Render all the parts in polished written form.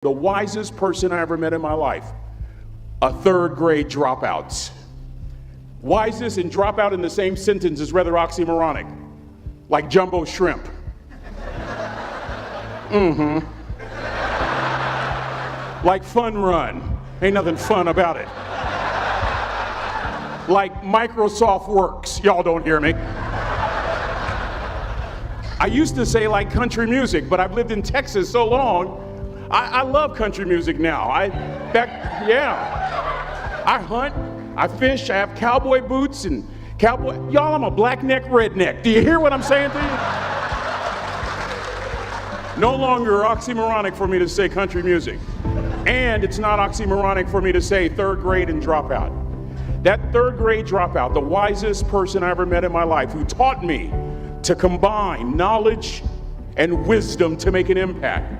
The wisest person I ever met in my life, a third grade dropout. Wisest and dropout in the same sentence is rather oxymoronic, like jumbo shrimp. Like fun run, ain't nothing fun about it. Like Microsoft Works, y'all don't hear me. I used to say like country music, but I've lived in Texas so long, I love country music now. I hunt, I fish, I have cowboy boots and cowboy, y'all, I'm a black neck redneck. Do you hear what I'm saying to you? No longer oxymoronic for me to say country music. And it's not oxymoronic for me to say third grade and dropout. That third grade dropout, the wisest person I ever met in my life, who taught me to combine knowledge and wisdom to make an impact,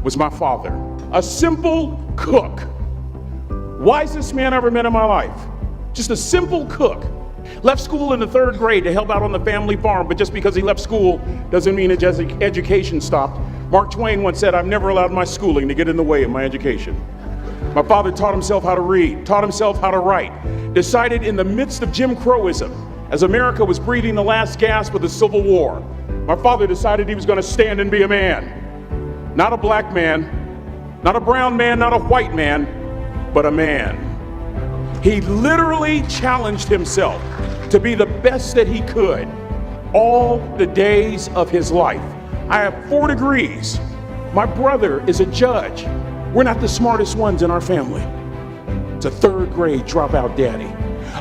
was my father. A simple cook. Wisest man I ever met in my life. Just a simple cook. Left school in the third grade to help out on the family farm, but just because he left school doesn't mean his education stopped. Mark Twain once said, "I've never allowed my schooling to get in the way of my education." My father taught himself how to read, taught himself how to write, decided in the midst of Jim Crowism, as America was breathing the last gasp of the Civil War, my father decided he was going to stand and be a man. Not a black man, not a brown man, not a white man, but a man. He literally challenged himself to be the best that he could all the days of his life. I have 4 degrees. My brother is a judge. We're not the smartest ones in our family. It's a third grade dropout daddy.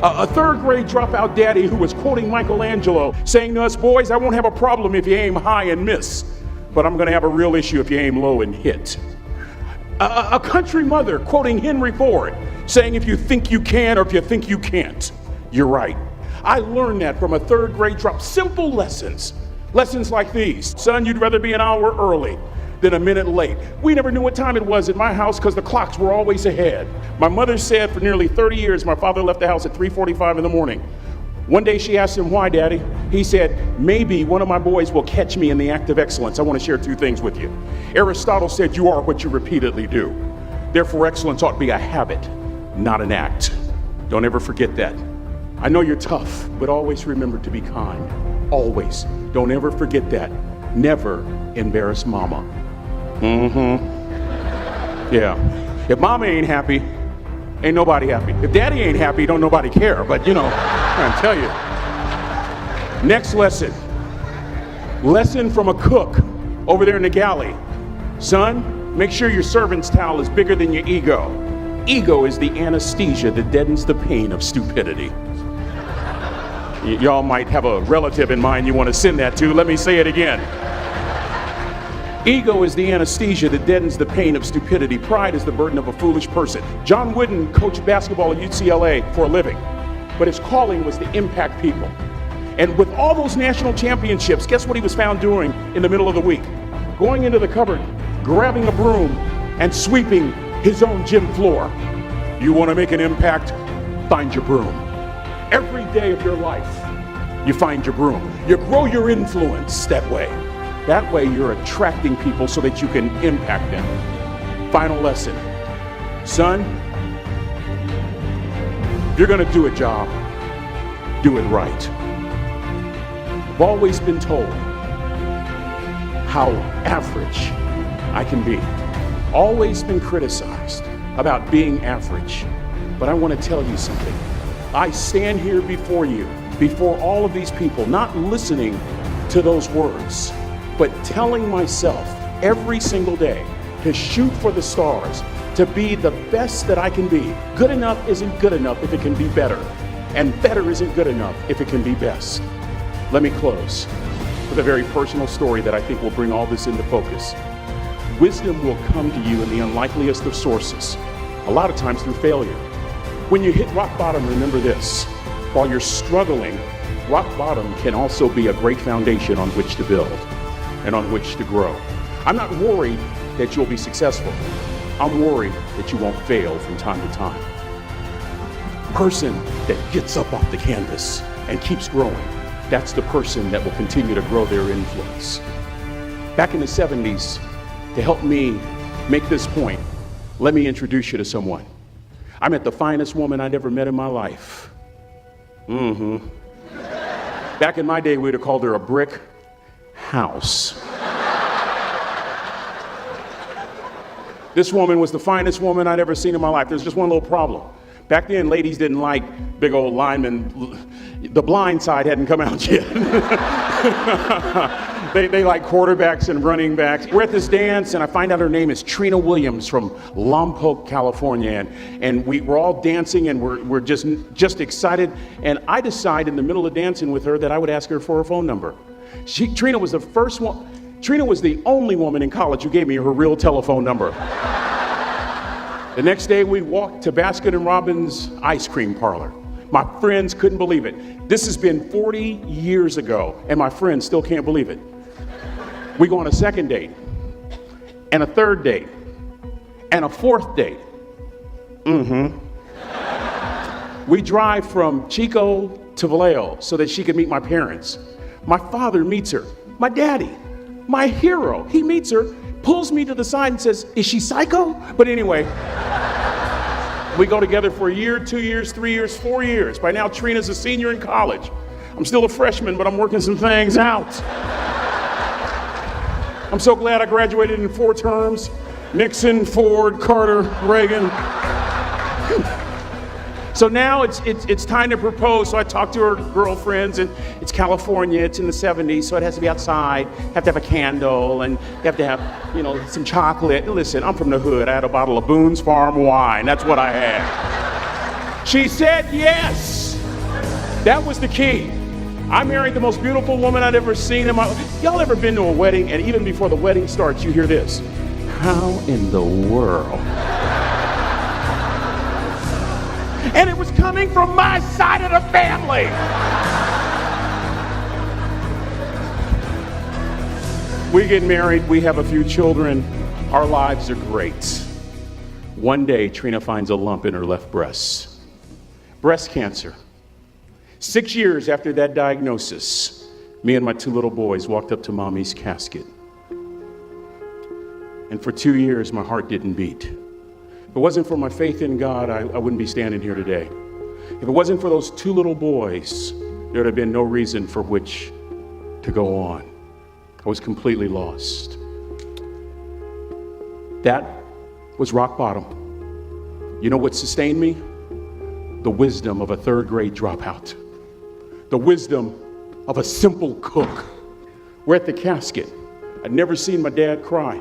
A third grade dropout daddy who was quoting Michelangelo, saying to us, "Boys, I won't have a problem if you aim high and miss, but I'm gonna have a real issue if you aim low and hit." A country mother quoting Henry Ford, saying, "If you think you can or if you think you can't, you're right." I learned that from a third grade drop. Simple lessons. Lessons like these. Son, you'd rather be an hour early than a minute late. We never knew what time it was at my house because the clocks were always ahead. My mother said for nearly 30 years, my father left the house at 3:45 in the morning. One day she asked him, "Why, Daddy?" He said, "Maybe one of my boys will catch me in the act of excellence. I want to share 2 things with you." Aristotle said, "You are what you repeatedly do." Therefore, excellence ought to be a habit, not an act. Don't ever forget that. I know you're tough, but always remember to be kind. Always. Don't ever forget that. Never embarrass mama. Yeah. If mama ain't happy, ain't nobody happy. If daddy ain't happy, don't nobody care. But you know, I'm trying to tell you. Next lesson. Lesson from a cook over there in the galley. Son, make sure your servant's towel is bigger than your ego. Ego is the anesthesia that deadens the pain of stupidity. Y'all might have a relative in mind you want to send that to. Let me say it again. Ego is the anesthesia that deadens the pain of stupidity. Pride is the burden of a foolish person. John Wooden coached basketball at UCLA for a living, but his calling was to impact people. And with all those national championships, guess what he was found doing in the middle of the week? Going into the cupboard, grabbing a broom, and sweeping his own gym floor. You want to make an impact? Find your broom. Every day of your life, you find your broom. You grow your influence that way. That way you're attracting people so that you can impact them. Final lesson. Son, if you're going to do a job, do it right. I've always been told how average I can be. Always been criticized about being average. But I want to tell you something. I stand here before you, before all of these people, not listening to those words, but telling myself every single day to shoot for the stars, to be the best that I can be. Good enough isn't good enough if it can be better, and better isn't good enough if it can be best. Let me close with a very personal story that I think will bring all this into focus. Wisdom will come to you in the unlikeliest of sources, a lot of times through failure. When you hit rock bottom, remember this. While you're struggling, rock bottom can also be a great foundation on which to build and on which to grow. I'm not worried that you'll be successful. I'm worried that you won't fail from time to time. Person that gets up off the canvas and keeps growing, that's the person that will continue to grow their influence. Back in the 70s, to help me make this point, let me introduce you to someone. I met the finest woman I'd ever met in my life. Back in my day, we'd have called her a brick house. This woman was the finest woman I'd ever seen in my life. There's just one little problem. Back then, ladies didn't like big old linemen. The Blind Side hadn't come out yet. They like quarterbacks and running backs. We're at this dance, and I find out her name is Trina Williams from Lompoc, California. And we're all dancing, and we're just excited. And I decide in the middle of dancing with her that I would ask her for her phone number. Trina was the first one. Trina was the only woman in college who gave me her real telephone number. The next day, we walked to Baskin & Robbins ice cream parlor. My friends couldn't believe it. This has been 40 years ago, and my friends still can't believe it. We go on a second date, and a third date, and a fourth date. We drive from Chico to Vallejo so that she could meet my parents. My father meets her. My daddy, my hero, he meets her, pulls me to the side and says, "Is she psycho?" But anyway, we go together for a year, 2 years, 3 years, 4 years. By now, Trina's a senior in college. I'm still a freshman, but I'm working some things out. I'm so glad I graduated in 4 terms. Nixon, Ford, Carter, Reagan. So now it's time to propose. So I talk to her girlfriends, and it's California, it's in the 70s, so it has to be outside. Have to have a candle, and you have to have, some chocolate. Listen, I'm from the hood. I had a bottle of Boone's Farm wine. That's what I had. She said yes. That was the key. I married the most beautiful woman I'd ever seen in my life. Y'all ever been to a wedding, and even before the wedding starts, you hear this? How in the world? And it was coming from my side of the family. We get married, we have a few children, our lives are great. One day, Trina finds a lump in her left breast. Breast cancer. 6 years after that diagnosis, me and my 2 little boys walked up to Mommy's casket. And for 2 years, my heart didn't beat. If it wasn't for my faith in God, I wouldn't be standing here today. If it wasn't for those 2 little boys, there would have been no reason for which to go on. I was completely lost. That was rock bottom. You know what sustained me? The wisdom of a 3rd grade dropout. The wisdom of a simple cook. We're at the casket. I'd never seen my dad cry.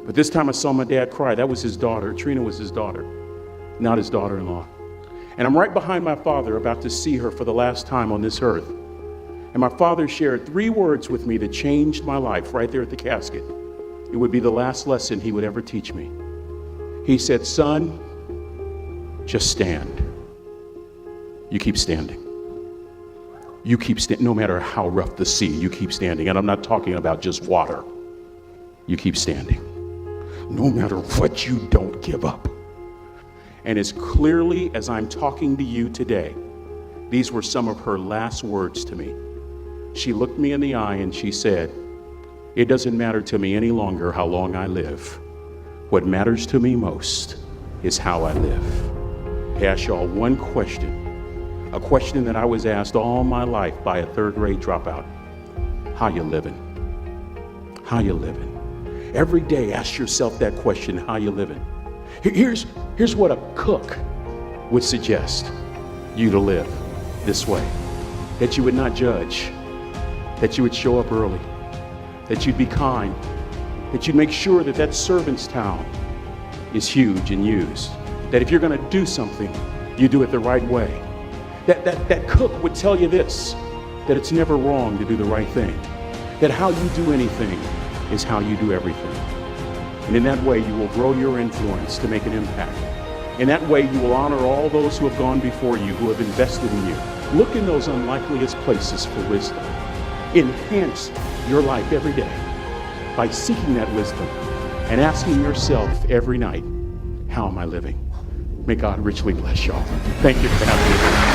But this time I saw my dad cry. That was his daughter. Trina was his daughter, not his daughter-in-law. And I'm right behind my father, about to see her for the last time on this earth. And my father shared 3 words with me that changed my life right there at the casket. It would be the last lesson he would ever teach me. He said, "Son, just stand. You keep standing. You keep standing, no matter how rough the sea, you keep standing." And I'm not talking about just water. You keep standing. No matter what, you don't give up. And as clearly as I'm talking to you today, these were some of her last words to me. She looked me in the eye and she said, "It doesn't matter to me any longer how long I live. What matters to me most is how I live." I ask y'all one question, a question that I was asked all my life by a 3rd grade dropout. How you living? How you living? Every day, ask yourself that question, how you living? Here's what a cook would suggest you to live this way. That you would not judge, that you would show up early, that you'd be kind, that you'd make sure that that servant's towel is huge and used, that if you're gonna do something, you do it the right way. That cook would tell you this, that it's never wrong to do the right thing, that how you do anything is how you do everything. And in that way, you will grow your influence to make an impact. In that way, you will honor all those who have gone before you, who have invested in you. Look in those unlikeliest places for wisdom. Enhance your life every day by seeking that wisdom and asking yourself every night, how am I living? May God richly bless y'all. Thank you for having me.